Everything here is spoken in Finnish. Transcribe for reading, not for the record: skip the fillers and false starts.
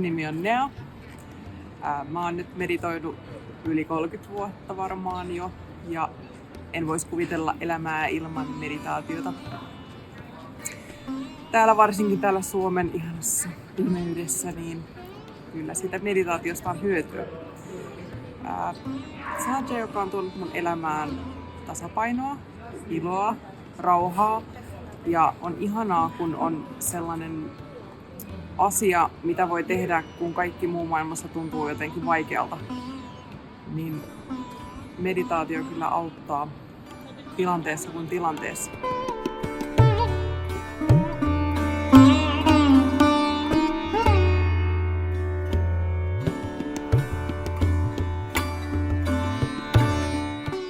nimi on Nea. Mä oon nyt meditoinut yli 30 vuotta varmaan jo ja en voisi kuvitella elämää ilman meditaatiota. Varsinkin täällä Suomen ihanassa pimeydessä, niin kyllä siitä meditaatiosta on hyötyä. Sahaja, joka on tuonut mun elämään tasapainoa, iloa, rauhaa ja on ihanaa, kun on sellainen asia, mitä voi tehdä, kun kaikki muu maailmassa tuntuu jotenkin vaikealta. Niin meditaatio kyllä auttaa tilanteessa kuin tilanteessa.